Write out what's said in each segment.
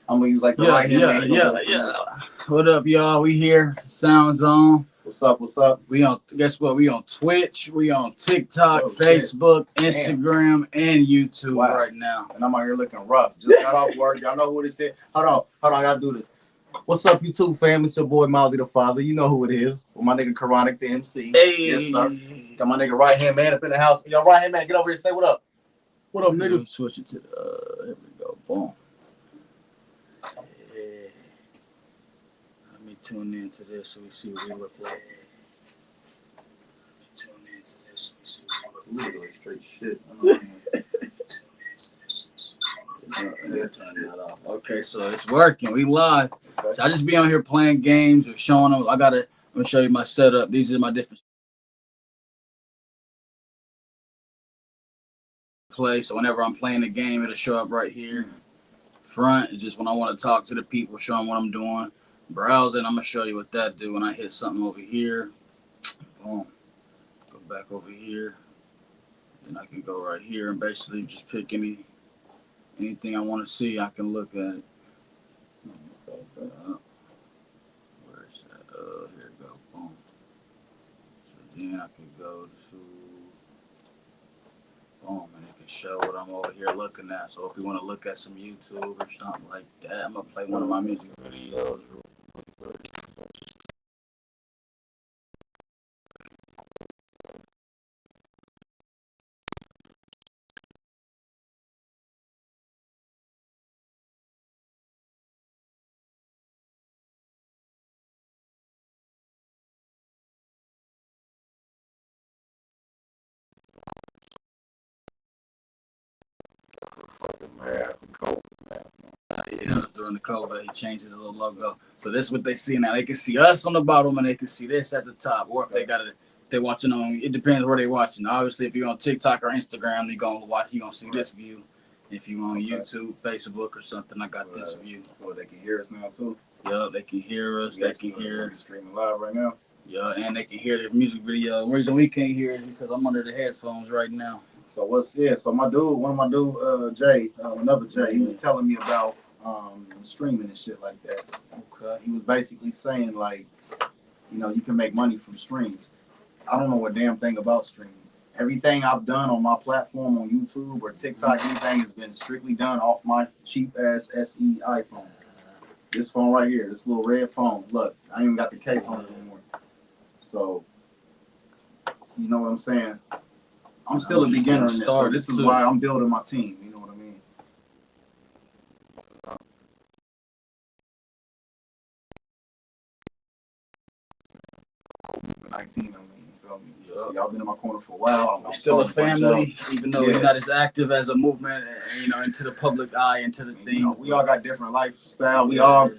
I'm gonna use like the right hand man. Yeah. What up, y'all? We here. Sounds on. What's up? What's up? We on. Guess what? We on Twitch. We on TikTok, Facebook, Instagram, and YouTube right now. And I'm out here looking rough. Just got off work. Y'all know who this is. Hold on. I gotta do this. What's up, YouTube fam? It's your boy Molly the Father. You know who it is. With my nigga Chronic the MC. Hey. Yes, sir. Got my nigga right hand man up in the house. Yo, right hand man, get over here and say what up. What up, nigga? Switch it to the. Here we go. Boom. Let me tune into this so we see what we look like. Let me tune into this so we see what we look like. Straight shit. Okay, so it's working. We live. So I just be on here playing games or showing them. I'm gonna show you my setup. These are my different play. So whenever I'm playing the game, it'll show up right here. Front is just when I want to talk to the people, show them what I'm doing. Browsing, I'm gonna show you what that do when I hit something over here. Boom. Go back over here. Then I can go right here and basically just pick anything I want to see. I can look at it. Where is that? Here we go. Boom. So then I can go to boom, and it can show what I'm over here looking at. So if you want to look at some YouTube or something like that, I'm gonna play one of my music videos. During the COVID, he changed his little logo. So this is what they see now. They can see us on the bottom and they can see this at the top. Or if they got it, if they're watching on, it depends where they're watching. Obviously, if you're on TikTok or Instagram, you're gonna see this view. If you're on YouTube, Facebook, or something, I got this view. Well, they can hear us now too. Yeah, they can hear us. They can hear. We're streaming live right now. Yeah, and they can hear the music video. The reason we can't hear it is because I'm under the headphones right now. So so my dude, one of my dude, Jay, another Jay, he was telling me about streaming and shit like that. Okay. He was basically saying like, you can make money from streams. I don't know a damn thing about streaming. Everything I've done on my platform on YouTube or TikTok, anything has been strictly done off my cheap ass SE iPhone. This phone right here, this little red phone. Look, I ain't even got the case on it anymore. So, you know what I'm saying? I'm still a beginner in this, so this is why I'm building my team. You know what I mean? 19, you feel me? Yeah. Y'all been in my corner for a while. We're still a family, even though we're not as active as a movement, into the public eye, into the thing. We all got different lifestyle. We all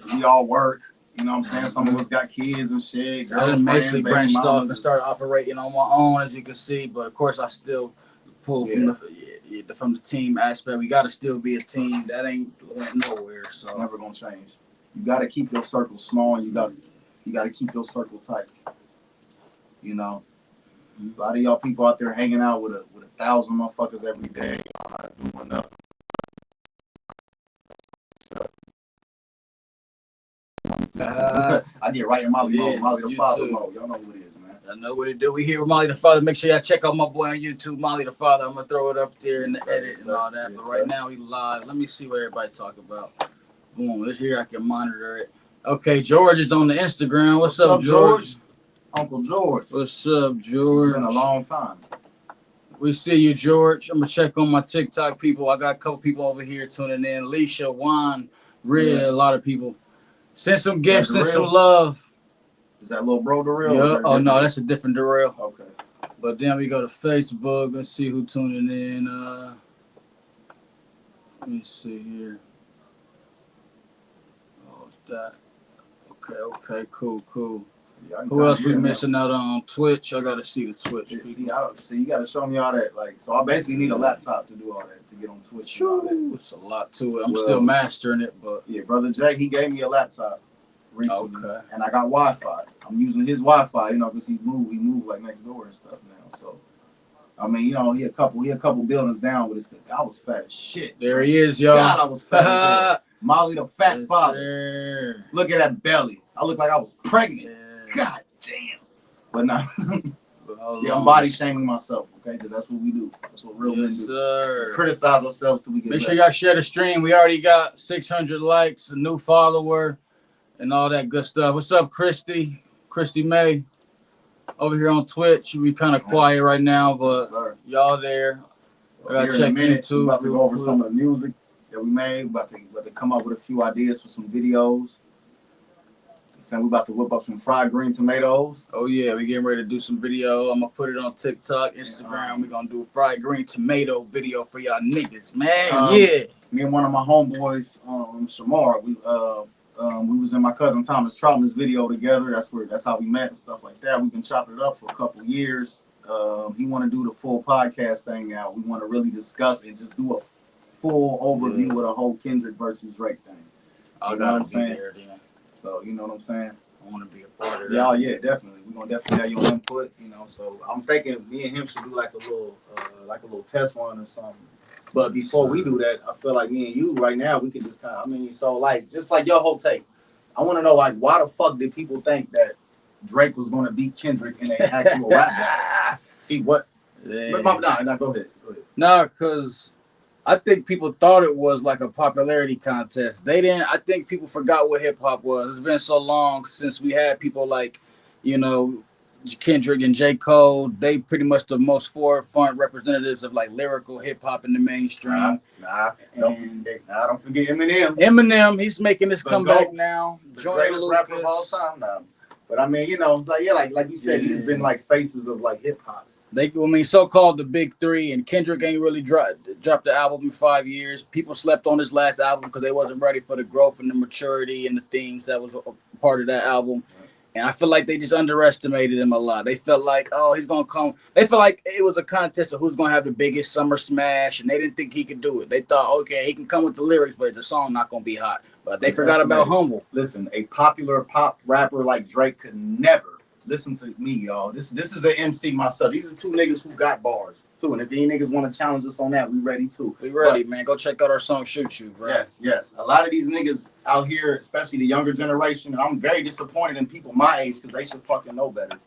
work. You know what I'm saying? Some of us got kids and shit. So I done basically branched off and started operating on my own, as you can see. But of course, I still pull from the team aspect. We got to still be a team. That ain't went nowhere. So it's never gonna change. You got to keep your circle small. You got to keep your circle tight. A lot of y'all people out there hanging out with 1,000 motherfuckers every day. Y'all not doing enough. I get right in Molly mode, Molly the Father mode. Y'all know who it is, man. I know what it do. We here with Molly the Father. Make sure y'all check out my boy on YouTube, Molly the Father. I'm gonna throw it up there in the edit and all that. But right now we live. Let me see what everybody talk about. Boom, this here I can monitor it. Okay, George is on the Instagram. What's up, George? Uncle George. What's up, George? It's been a long time. We see you, George. I'm gonna check on my TikTok people. I got a couple people over here tuning in. Alicia, Juan, Red, a lot of people. Send some gifts, send some love. Is that little bro Darrell? Yeah. Oh no, that's a different Darrell. Okay. But then we go to Facebook. Let's see who tuning in. Let me see here. Oh, it's that. Okay, cool. Yeah, who else we missing out on Twitch? I gotta see the Twitch. See, you gotta show me all that. So I basically need a laptop to do all that, to get on Twitch. It's a lot to it. I'm still mastering it, but yeah, brother Jay, he gave me a laptop recently, and I got Wi-Fi. I'm using his Wi-Fi, because he moved like next door and stuff now. So I mean, he a couple buildings down, but I was fat as shit. There he is, y'all. God, I was fat as hell. Molly the fat Yes, father. sir. Look at that belly. I look like I was pregnant. Yeah. God damn. But nah. But hold Yeah, I'm on. body shaming myself, okay? Because that's what we do. That's what real men Yes, do. sir. Criticize ourselves till we get Make sure better. y'all share the stream. We already got 600 likes, a new follower, and all that good stuff. What's up, Christy? Christy May over here on Twitch. We kind of quiet right now, but Sir. y'all there. I gotta Here in a check minute, YouTube we're about to real go over quick. some of the music that we made. We're about to come up with a few ideas for some videos. So we're about to whip up some fried green tomatoes. Oh yeah, we getting ready to do some video. I'm gonna put it on TikTok, Instagram. We're gonna do a fried green tomato video for y'all niggas, man. Yeah. Me and one of my homeboys, Shamar, we was in my cousin Thomas Troutman's video together. That's how we met and stuff like that. We've been chopping it up for a couple years. He want to do the full podcast thing now. We want to really discuss and just do a full overview of the whole Kendrick versus Drake thing. I You know what I'm gotta be saying? there then. So you know what I'm saying? I wanna be a part of that. Yeah, yeah, definitely. We're gonna definitely have your input. You know, so I'm thinking me and him should do like a little test run or something. But before we do that, I feel like me and you right now we can just kind of. So like just like your whole take. I want to know like why the fuck did people think that Drake was gonna beat Kendrick in an actual rap battle? See what? Yeah. But go ahead. Go ahead. No, because I think people thought it was like a popularity contest. They didn't. I think people forgot what hip hop was. It's been so long since we had people like, Kendrick and J. Cole. They pretty much the most forefront representatives of like lyrical hip hop in the mainstream. Don't forget Eminem. Eminem, he's making his The comeback GOAT. now. The Joyner greatest Lucas. rapper of all time now. But I mean, like you said, he's been like faces of like hip hop. So-called the big three, and Kendrick ain't really dropped the album in 5 years. People slept on his last album because they wasn't ready for the growth and the maturity and the themes that was a part of that album. And I feel like they just underestimated him a lot. They felt like, oh, he's gonna come. They felt like it was a contest of who's gonna have the biggest summer smash, and they didn't think he could do it. They thought, okay, he can come with the lyrics, but the song not gonna be hot. But they forgot about Humble. Listen, a popular pop rapper like Drake could never. Listen to me, y'all. This is an MC myself. These are two niggas who got bars too. And if any niggas want to challenge us on that, we ready too. We ready, man. Go check out our song "Shoot You," bro. Yes. A lot of these niggas out here, especially the younger generation, and I'm very disappointed in people my age because they should fucking know better.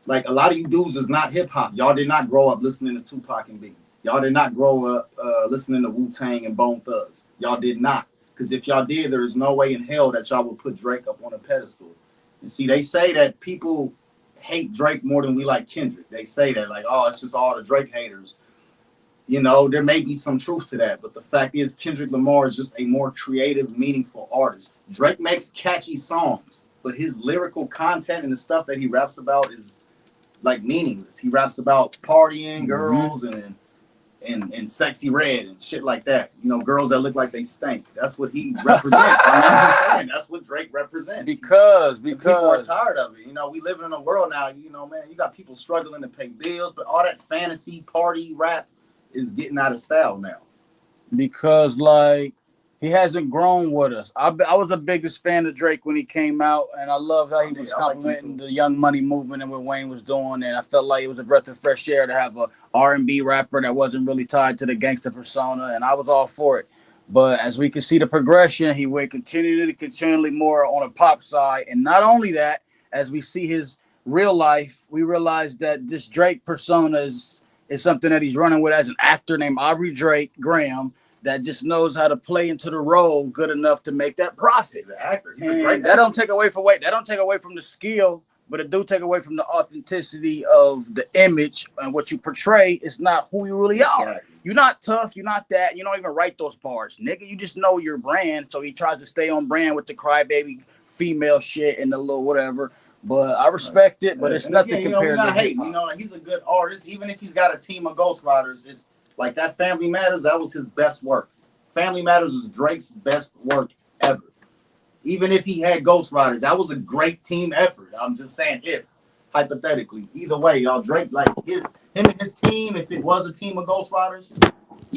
Like a lot of you dudes is not hip hop. Y'all did not grow up listening to Tupac and Biggie. Y'all did not grow up listening to Wu-Tang and Bone Thugs. Y'all did not. Because if y'all did, there is no way in hell that y'all would put Drake up on a pedestal. And see, they say that people hate Drake more than we like Kendrick. They say that, like, oh, it's just all the Drake haters. There may be some truth to that, but the fact is Kendrick Lamar is just a more creative, meaningful artist. Drake makes catchy songs, but his lyrical content and the stuff that he raps about is, like, meaningless. He raps about partying, girls, and sexy red and shit like that. Girls that look like they stink. That's what he represents. I'm just saying, that's what Drake represents. Because people are tired of it. We live in a world now, man, you got people struggling to pay bills, but all that fantasy party rap is getting out of style now. Because, like, he hasn't grown with us. I was the biggest fan of Drake when he came out, and I love how he was complimenting the Young Money movement and what Wayne was doing, and I felt like it was a breath of fresh air to have a R&B rapper that wasn't really tied to the gangster persona, and I was all for it. But as we can see the progression, he went continually more on a pop side, and not only that, as we see his real life, we realize that this Drake persona is something that he's running with as an actor named Aubrey Drake Graham, that just knows how to play into the role good enough to make that profit. He's an actor. He's and a great that actor. don't take away from the skill, but it do take away from the authenticity of the image, and what you portray is not who you really are. Exactly. You're not tough. You're not that. You don't even write those bars, nigga. You just know your brand. So he tries to stay on brand with the crybaby female shit and the little whatever. But I respect it, but it's nothing compared to hating. He's a good artist. Even if he's got a team of ghostwriters, it's like that Family Matters, that was his best work. Family Matters is Drake's best work ever. Even if he had ghostwriters, that was a great team effort. I'm just saying, if hypothetically, either way, y'all, Drake, like him and his team, if it was a team of ghostwriters,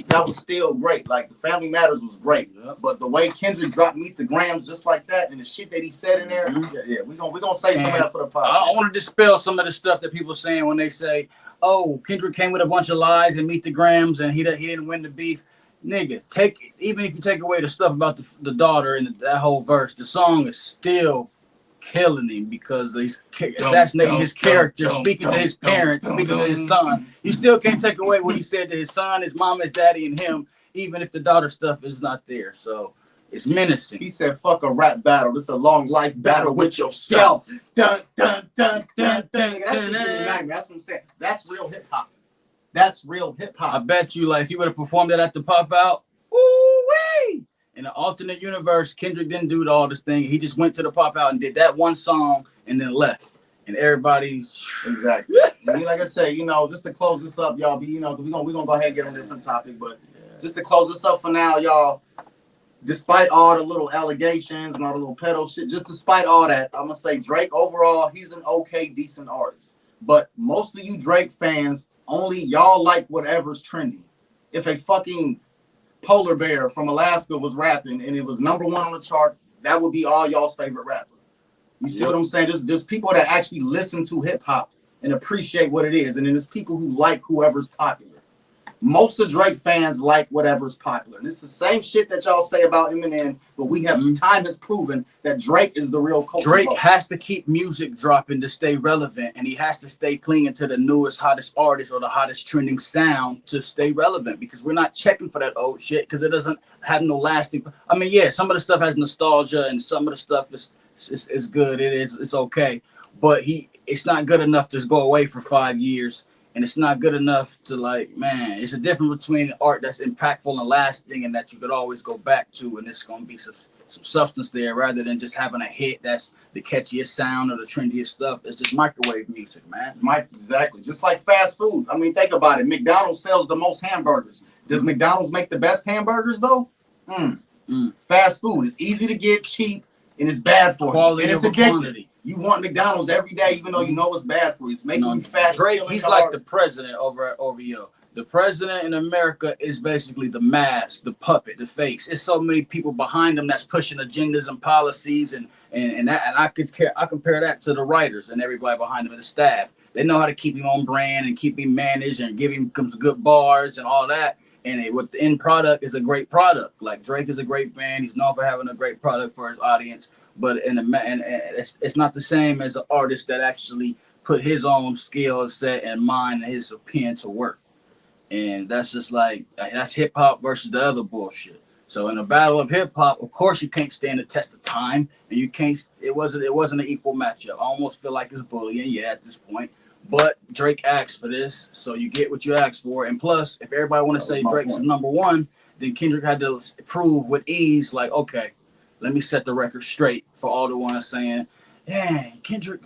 that was still great. Like the Family Matters was great. But the way Kendrick dropped Meet the Grams just like that, and the shit that he said in there, we're gonna say some of that for the podcast. I want to dispel some of the stuff that people saying when they say, oh, Kendrick came with a bunch of lies and Meet the Grams and he didn't win the beef. nigga, even if you take away the stuff about the daughter and that whole verse, the song is still killing him because he's assassinating his character, speaking to his parents, speaking to his son. You still can't take away what he said to his son, his mama, his daddy, and him, even if the daughter stuff is not there. So it's menacing. He said, "Fuck a rap battle. This is a long life battle with yourself." Dun dun dun dun dun. That shit give me nightmare. That's what I'm saying. That's real hip hop. That's real hip hop. I bet you, like, if he would have performed it at the Pop Out, woo-wee! In an alternate universe, Kendrick didn't do all this thing. He just went to the Pop Out and did that one song and then left. And everybody's exactly. Like I said, just to close this up, y'all. We're gonna go ahead and get on a different topic, but just to close this up for now, y'all. Despite all the little allegations and all the little pedo shit, just despite all that, I'm gonna say Drake overall, he's an okay, decent artist. But most of you Drake fans, only y'all like whatever's trendy. If a fucking polar bear from Alaska was rapping and it was #1 on the chart, that would be all y'all's favorite rapper. You see what I'm saying? There's people that actually listen to hip hop and appreciate what it is, and then there's people who like whoever's popular. Most of Drake fans like whatever's popular. And it's the same shit that y'all say about Eminem, but time has proven that Drake is the real culture. Drake has to keep music dropping to stay relevant, and he has to stay clinging to the newest, hottest artist or the hottest trending sound to stay relevant, because we're not checking for that old shit because it doesn't have no lasting. I mean, yeah, some of the stuff has nostalgia and some of the stuff is good. It's okay, but it's not good enough to go away for 5 years. And it's not good enough to, like, man, it's a difference between art that's impactful and lasting and that you could always go back to, and it's going to be some substance there rather than just having a hit that's the catchiest sound or the trendiest stuff. It's just microwave music, man. Exactly. Just like fast food. I mean, think about it. McDonald's sells the most hamburgers. Does McDonald's make the best hamburgers, though? Fast food. It's easy to get, cheap, and it's bad for you. And it's addictive. Quantity. You want McDonald's every day, even though you know it's bad for you. It's making you fat. Drake, he's like the president over at OVO. The president in America is basically the mask, the puppet, the face. It's so many people behind him that's pushing agendas and policies, and I compare that to the writers and everybody behind him and the staff. They know how to keep him on brand and keep him managed and give him some good bars and all that. And what the end product is a great product. Like, Drake is a great band. He's known for having a great product for his audience. But it's not the same as an artist that actually put his own skill set and mind and his pen to work. And that's just like, that's hip hop versus the other bullshit. So in a battle of hip hop, of course you can't stand the test of time, and you can't. It wasn't an equal matchup. I almost feel like it's bullying, at this point. But Drake asked for this, so you get what you asked for. And plus, if everybody want to say Drake's #1, then Kendrick had to prove with ease, like, okay, let me set the record straight for all the ones saying, yeah, Kendrick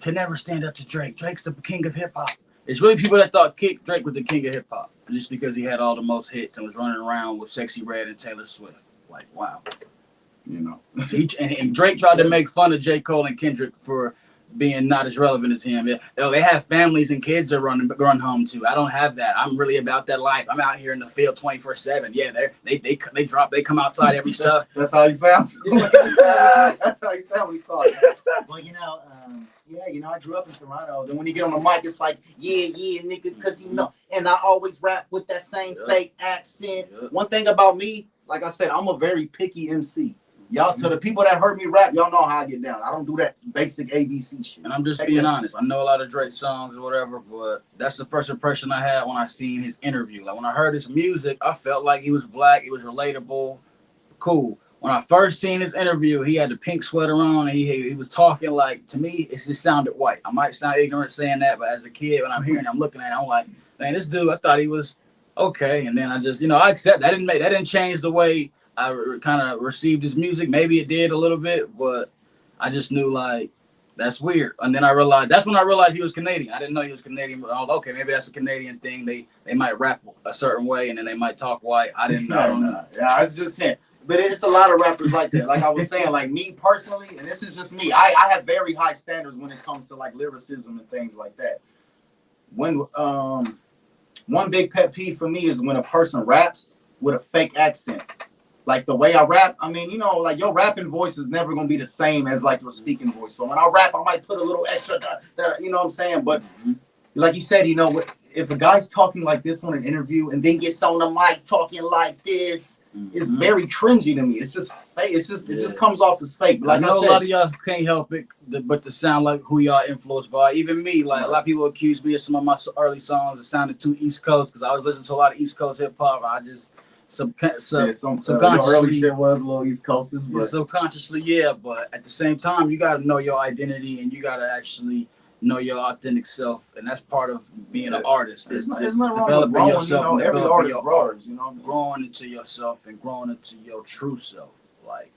can never stand up to Drake. Drake's the king of hip hop. It's really people that thought Drake was the king of hip hop just because he had all the most hits and was running around with Sexy Red and Taylor Swift. Like, wow. And Drake tried to make fun of J. Cole and Kendrick for being not as relevant as him. They have families and kids to run home to. I don't have that. I'm really about that life. I'm out here in the field 24/7. Yeah, they come outside every Sunday. That's how he sounds. That's how he sounds when he talks. Well, I grew up in Toronto. Then when you get on the mic, it's like, yeah, nigga, because and I always rap with that same fake accent. One thing about me, like I said, I'm a very picky MC. Y'all, to the people that heard me rap, y'all know how I get down. I don't do that basic ABC shit. And I'm just being honest. I know a lot of Drake songs or whatever, but that's the first impression I had when I seen his interview. Like, when I heard his music, I felt like he was black. He was relatable. Cool. When I first seen his interview, he had the pink sweater on, and he was talking like, to me, it just sounded white. I might sound ignorant saying that, but as a kid, when I'm hearing it, I'm looking at it, I'm like, man, this dude, I thought he was okay. And then I just, I accept that. That didn't change the way I kind of received his music. Maybe it did a little bit, but I just knew, like, that's weird. And then that's when I realized he was Canadian. I didn't know he was Canadian, but I was like, okay, maybe that's a Canadian thing. They might rap a certain way, and then they might talk white. I don't know. Yeah, it's just him. But it's a lot of rappers like that. Like I was saying, like me personally, and this is just me, I have very high standards when it comes to like lyricism and things like that. When one big pet peeve for me is when a person raps with a fake accent. Like the way I rap, I mean, like your rapping voice is never gonna be the same as like your speaking voice. So when I rap, I might put a little extra, you know what I'm saying? But like you said, if a guy's talking like this on an interview and then gets on the mic talking like this, it's very cringy to me. It's just fake. It just comes off as fake. But like I know I said, a lot of y'all can't help it, but to sound like who y'all influenced by. Even me, like a lot of people accuse me of some of my early songs that sounded too East Coast because I was listening to a lot of East Coast hip hop. I just some subconsciously early shit was a little East Coasters, but subconsciously, yeah. But at the same time, you got to know your identity and you got to actually know your authentic self, and that's part of being an artist. There's It's nothing wrong with developing growing, yourself, and every developing artist your grows, art, you know, growing into yourself and growing into your true self, like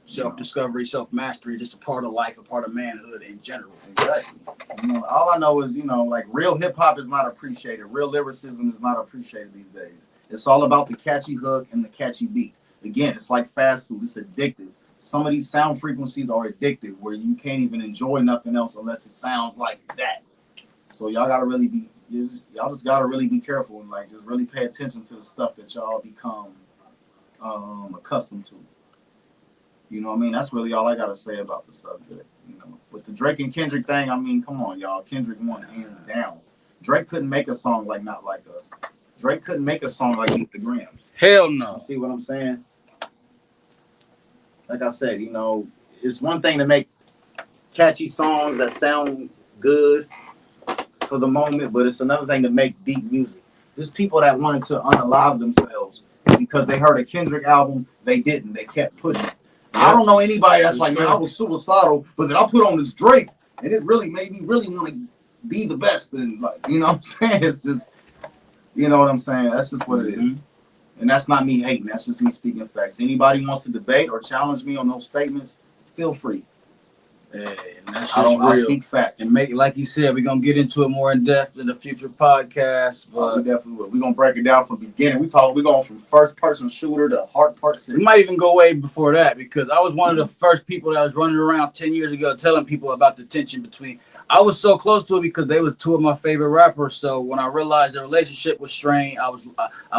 self-discovery, self-mastery, just a part of life, a part of manhood in general. Exactly. You know, all I know is, like real hip hop is not appreciated. Real lyricism is not appreciated these days. It's all about the catchy hook and the catchy beat. Again, it's like fast food. It's addictive. Some of these sound frequencies are addictive, where you can't even enjoy nothing else unless it sounds like that. So y'all gotta really just gotta really be careful and like just really pay attention to the stuff that y'all become accustomed to. You know what I mean? That's really all I gotta say about the subject. You know, with the Drake and Kendrick thing, I mean, come on, y'all. Kendrick won hands down. Drake couldn't make a song like Not Like Us. Drake couldn't make a song like Eat the Grams. Hell no. You see what I'm saying? Like I said, it's one thing to make catchy songs that sound good for the moment, but it's another thing to make deep music. There's people that wanted to unalive themselves because they heard a Kendrick album. They didn't. They kept pushing it. I don't know anybody that's like, man, I was suicidal, but then I put on this Drake, and it really made me really want to be the best. And like, you know what I'm saying? It's just, you know what I'm saying? That's just what it is. And that's not me hating. That's just me speaking facts. Anybody wants to debate or challenge me on those statements, feel free. Hey, and that's just real. I speak facts. And make, like you said, we're going to get into it more in depth in the future podcast. But we definitely will. We're going to break it down from the beginning. We're going from first person shooter to heart part six. We might even go way before that because I was one of the first people that was running around 10 years ago telling people about the tension between. I was so close to it because they were two of my favorite rappers. So when I realized the relationship was strained, I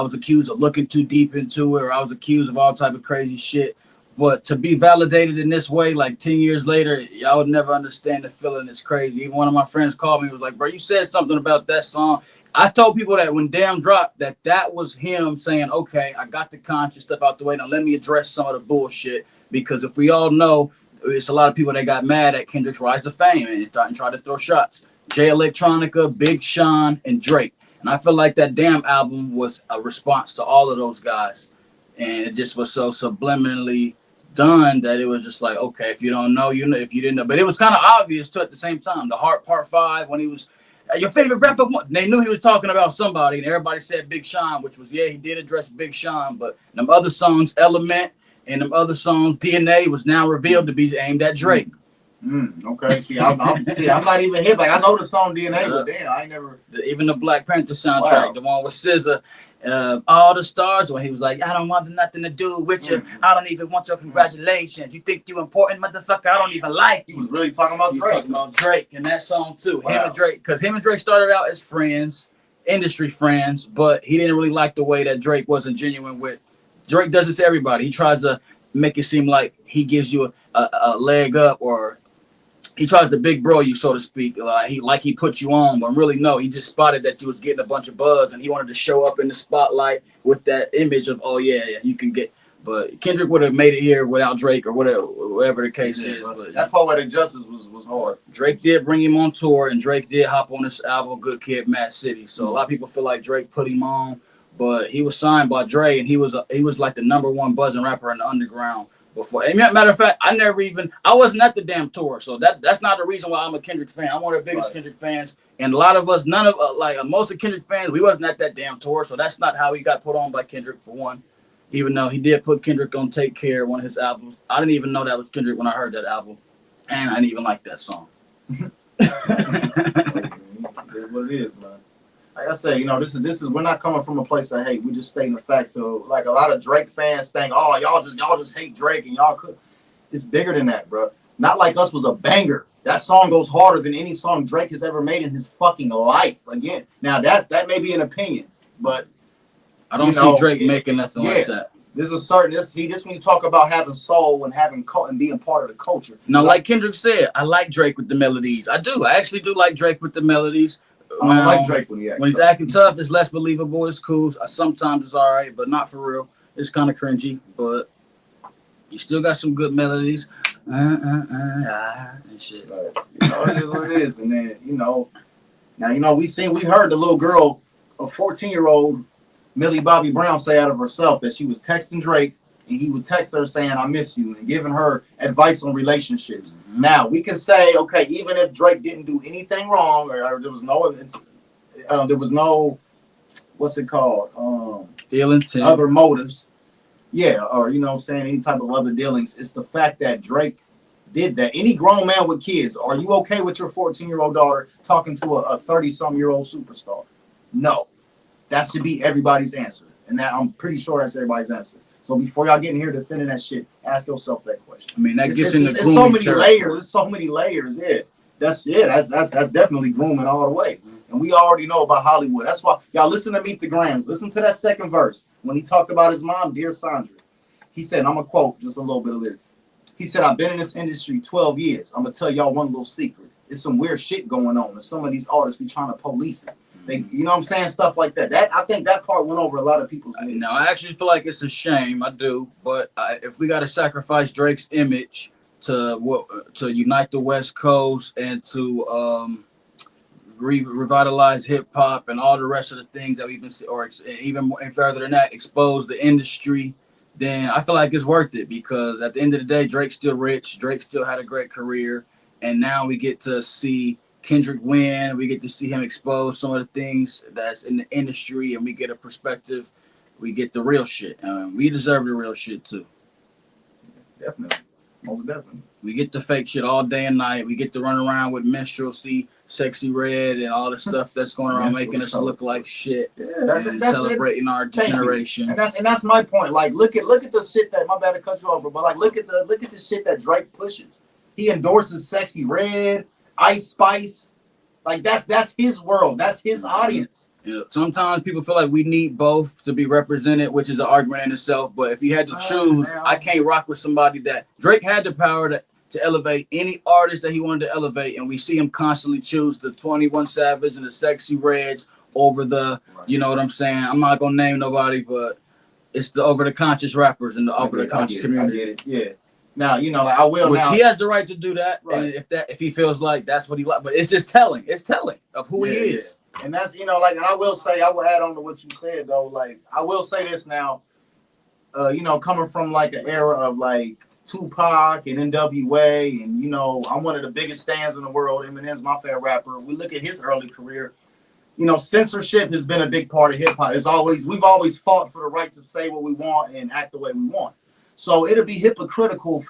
was accused of looking too deep into it, or I was accused of all type of crazy shit. But to be validated in this way, like 10 years later, y'all would never understand the feeling. It's crazy. Even one of my friends called me and was like, bro, you said something about that song. I told people that when Damn dropped, that was him saying, okay, I got the conscious stuff out the way. Now let me address some of the bullshit. Because if we all know, it's a lot of people that got mad at Kendrick's rise to fame and tried to throw shots. Jay Electronica, Big Sean, and Drake. And I feel like that Damn album was a response to all of those guys. And it just was so subliminally done that it was just like, okay, if you don't know, you know. If you didn't know. But it was kind of obvious, too, at the same time. The Heart Part 5, when he was, your favorite rapper, they knew he was talking about somebody. And everybody said Big Sean, which was, yeah, he did address Big Sean. But them other songs, Element, and them other songs, DNA, was now revealed to be aimed at Drake. Okay. See, I'm not even hip. Like I know the song DNA, but damn, I ain't never. Even the Black Panther soundtrack, the one with SZA, All the Stars, when he was like, I don't want nothing to do with you. I don't even want your congratulations. You think you important, motherfucker? I don't even like you. He was really talking about Drake. Talking about Drake in that song too. Him and Drake, because him and Drake started out as friends, industry friends, but he didn't really like the way that Drake wasn't genuine with. Drake does this to everybody. He tries to make it seem like he gives you a leg up, or he tries to big bro you, so to speak. He put you on, but really no. He just spotted that you was getting a bunch of buzz, and he wanted to show up in the spotlight with that image of, oh yeah, you can get. But Kendrick would have made it here without Drake or whatever the case is. But that Poetic Justice was hard. Drake did bring him on tour, and Drake did hop on this album, Good Kid, Mad City. So a lot of people feel like Drake put him on. But he was signed by Dre, and he was like the #1 buzzing rapper in the underground before. And matter of fact, I wasn't at the damn tour, so that's not the reason why I'm a Kendrick fan. I'm one of the biggest Kendrick fans, and a lot of us, most of Kendrick fans, we wasn't at that damn tour, so that's not how he got put on by Kendrick for one. Even though he did put Kendrick on Take Care, one of his albums, I didn't even know that was Kendrick when I heard that album, and I didn't even like that song. That's what it is, man. Like I said, this is we're not coming from a place of hate. We just stating the facts. So like a lot of Drake fans think, oh, y'all just hate Drake and y'all could. It's bigger than that, bro. Not Like Us was a banger. That song goes harder than any song Drake has ever made in his fucking life. Again, now that may be an opinion, but I don't see Drake making nothing like that. There's a certain this when you talk about having soul and and being part of the culture. Now, like Kendrick said, I like Drake with the melodies. I do. I actually do like Drake with the melodies. I don't like Drake when he acts. When he's acting tough, it's less believable. It's cool. Sometimes it's all right, but not for real. It's kind of cringy, but you still got some good melodies. And shit. Right. You know, it is what it is. And then, now, we heard the little girl, a 14-year-old, Millie Bobby Brown, say out of herself that she was texting Drake and he would text her saying, I miss you, and giving her advice on relationships. Mm-hmm. Now, we can say, okay, even if Drake didn't do anything wrong or there was no, what's it called? Other motives. Yeah, or, any type of other dealings. It's the fact that Drake did that. Any grown man with kids, are you okay with your 14-year-old daughter talking to a 30-some-year-old superstar? No. That should be everybody's answer. And that I'm pretty sure that's everybody's answer. So before y'all get in here defending that shit, ask yourself that question. I mean, that gets in the grooming. It's so many layers. There's so many layers. Yeah. That's definitely grooming all the way. And we already know about Hollywood. That's why y'all listen to Meet the Grams. Listen to that second verse. When he talked about his mom, Dear Sandra, he said, I'm going to quote just a little bit of lyric. He said, I've been in this industry 12 years. I'm going to tell y'all one little secret. There's some weird shit going on. And some of these artists be trying to police it. They, you know what I'm saying? Stuff like that. I think that part went over a lot of people's heads. No, I actually feel like it's a shame. I do. But if we got to sacrifice Drake's image to unite the West Coast and to revitalize hip hop and all the rest of the things that we've been, or even more, and further than that, expose the industry, then I feel like it's worth it, because at the end of the day, Drake's still rich. Drake still had a great career. And now we get to see Kendrick win. We get to see him expose some of the things that's in the industry, and we get a perspective. We get the real shit. We deserve the real shit too. Definitely. Most definitely. We get the fake shit all day and night. We get to run around with minstrelsy, Sexy Red, and all the stuff that's going around making us look like shit. Yeah, and celebrating our generation. And that's my point. Like, look at the shit that, my bad to cut you off, but like look at the shit that Drake pushes. He endorses Sexy Red, Ice Spice. Like that's his world. That's his audience. Yeah, sometimes people feel like we need both to be represented, which is an argument in itself. But if you had to choose, I can't rock with somebody that Drake had the power to elevate any artist that he wanted to elevate, and we see him constantly choose the 21 Savage and the Sexy Reds over the, you know what I'm saying? I'm not gonna name nobody, but it's the over the conscious rappers and the over the conscious community. I get it. Yeah. Now, like I will. Which he has the right to do that, right. And if he feels like that's what he like, but it's just telling. It's telling of who he is. Yeah. And that's, and I will say, I will add on to what you said though. Like, I will say this now, coming from like an era of like Tupac and NWA, and I'm one of the biggest stans in the world. Eminem's my favorite rapper. We look at his early career. Censorship has been a big part of hip hop. We've always fought for the right to say what we want and act the way we want. So it'll be hypocritical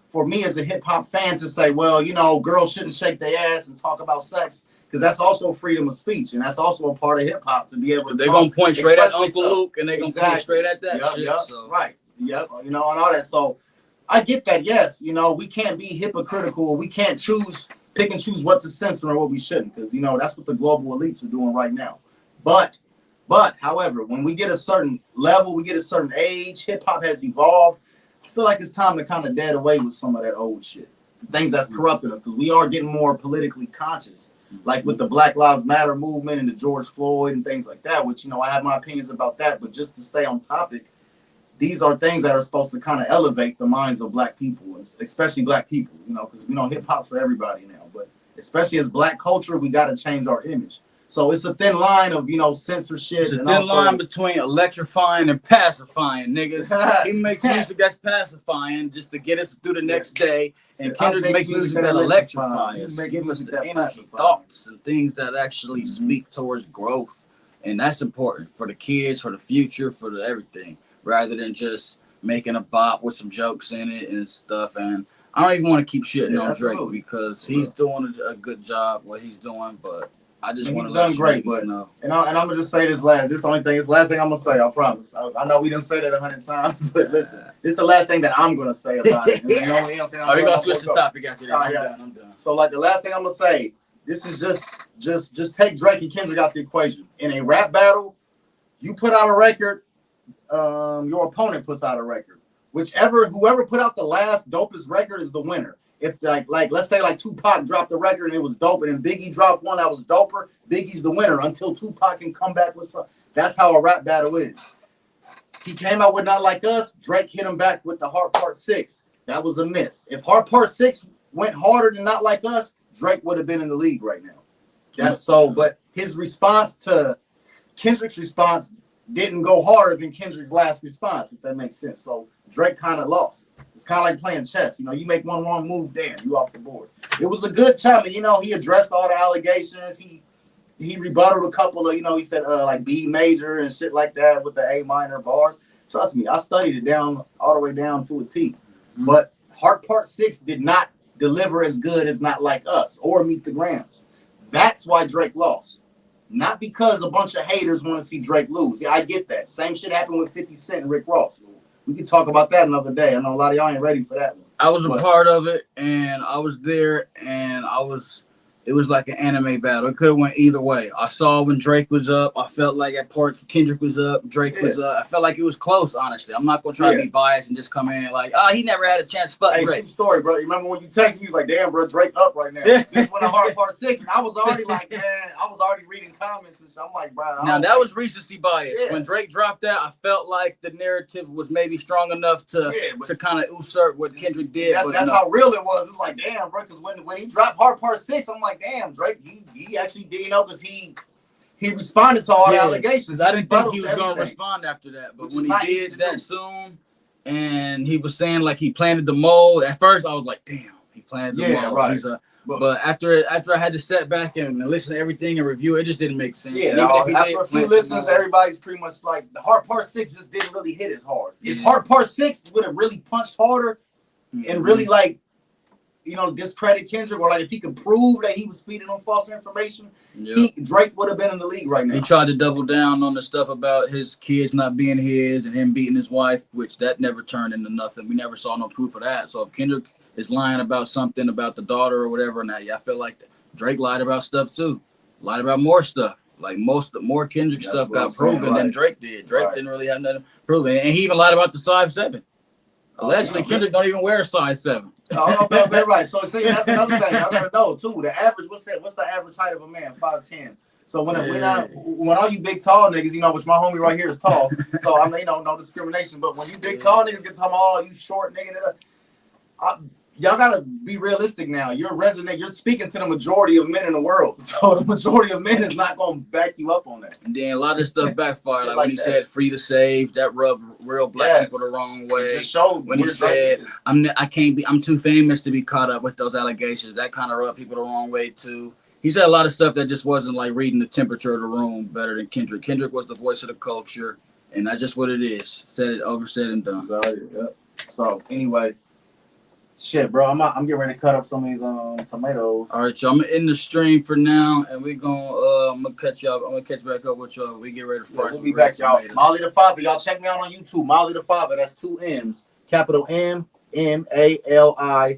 for me as a hip hop fan to say, well, girls shouldn't shake their ass and talk about sex, because that's also freedom of speech, and that's also a part of hip hop to be able to. They're gonna point straight at Uncle Luke, and they're gonna point straight at that shit. Yep, so. Right. Yep. And all that. So I get that. Yes. We can't be hypocritical. We can't pick and choose what to censor and what we shouldn't, because that's what the global elites are doing right now. But however, when we get a certain level, we get a certain age, hip hop has evolved. I feel like it's time to kind of dead away with some of that old shit, things that's corrupting us, because we are getting more politically conscious, like with the Black Lives Matter movement and the George Floyd and things like that, which, I have my opinions about that, but just to stay on topic, these are things that are supposed to kind of elevate the minds of Black people, especially Black people, because hip hop's for everybody now, but especially as Black culture, we got to change our image. So it's a thin line of, censorship. It's a thin line between electrifying and pacifying, niggas. He makes music that's pacifying just to get us through the next day. And Kendrick makes music that electrify us. Give us the energy, thoughts, and things that actually speak towards growth. And that's important for the kids, for the future, for everything, rather than just making a bop with some jokes in it and stuff. And I don't even want to keep shitting on Drake, because he's doing a good job what he's doing, but I just want to let great, but know. And I'm gonna just say this the only thing. It's the last thing I'm gonna say. I promise. I know we didn't say that 100 times, but listen, this is the last thing that I'm gonna say about it. We're gonna switch the topic after this. I'm done. So like the last thing I'm gonna say, this is just take Drake and Kendrick out the equation. In a rap battle, you put out a record, your opponent puts out a record. Whoever put out the last dopest record is the winner. if like let's say like Tupac dropped the record and it was dope, and then Biggie dropped one that was doper, Biggie's the winner until Tupac can come back with something. That's how a rap battle is. He came out with Not Like Us. Drake hit him back with the Heart Part 6. That was a miss. If Heart Part 6 went harder than Not Like Us, Drake would have been in the league right now. That's so, but his response to Kendrick's response didn't go harder than Kendrick's last response, if that makes sense. So Drake kind of lost. It's kind of like playing chess. You know, you make one wrong move, damn, you off the board. It was a good time. You know, he addressed all the allegations. He rebutted a couple of, you know, he said like B major and shit like that with the A minor bars. Trust me, I studied it down all the way down to a T. Mm-hmm. But Heart Part 6 did not deliver as good as Not Like Us or Meet the Grams. That's why Drake lost. Not because a bunch of haters want to see Drake lose. Yeah, I get that. Same shit happened with 50 Cent and Rick Ross. We can talk about that another day. I know a lot of y'all ain't ready for that one. I was a part of it, and I was there, and it was like an anime battle. It could have went either way. I saw when Drake was up. I felt like at parts Kendrick was up, Drake was up. I felt like it was close, honestly. I'm not going to try to be biased and just come in and like, he never had a chance to fuck Drake. True story, bro. You remember when you texted me, you was like, damn, bro, Drake up right now. This went a Hard Part 6, and I was already like, man, I was already reading comments and shit. I'm like, bro. Now, that was recency bias. Yeah. When Drake dropped that, I felt like the narrative was maybe strong enough to kind of usurp what Kendrick did. That's how real it was. It's like, damn, bro, because when he dropped Hard Part 6, I'm like, damn, Drake, he actually did, you know, because he responded to all the allegations. I didn't think he was going to respond after that. But when he did that soon, and he was saying like he planted the mold, at first I was like, damn, he planted the mold. Right. But after I had to sit back and listen to everything and review it, just didn't make sense. Yeah, after a few listens, everybody's pretty much like, the Hard Part 6 just didn't really hit as hard. Yeah. If Hard Part 6 would have really punched harder and really like, you know, discredit Kendrick, or like if he could prove that he was feeding on false information, Drake would have been in the league right now. He tried to double down on the stuff about his kids not being his and him beating his wife, which that never turned into nothing. We never saw no proof of that. So if Kendrick is lying about something about the daughter or whatever, now I feel like Drake lied about stuff too. Lied about more stuff. Like more Kendrick stuff got proven than Drake did. Drake didn't really have nothing proven, and he even lied about the size 7. Allegedly, Kendrick don't even wear a size 7. Right. So see, that's another thing I gotta know too. The average, what's the average height of a man? 5'10". So when all you big tall niggas, you know, which my homie right here is tall, so I'm no discrimination. But when you big tall niggas get talking all you short nigga, y'all gotta be realistic now. You're speaking to the majority of men in the world. So the majority of men is not gonna back you up on that. And then a lot of stuff backfired. like when he said free to save, that rubbed real black people the wrong way. It just showed when he said I'm too famous to be caught up with those allegations. That kind of rubbed people the wrong way too. He said a lot of stuff that just wasn't like reading the temperature of the room better than Kendrick. Kendrick was the voice of the culture, and that's just what it is. Said and done. So anyway. Shit, bro, I'm getting ready to cut up some of these tomatoes. All right, y'all. I'm in the stream for now, and we gonna I'm gonna catch back up with y'all. We get ready to fry. We'll be back, y'all. Molly the Father, y'all check me out on YouTube. Molly the Father. That's 2 M's, capital M, M-A-L-I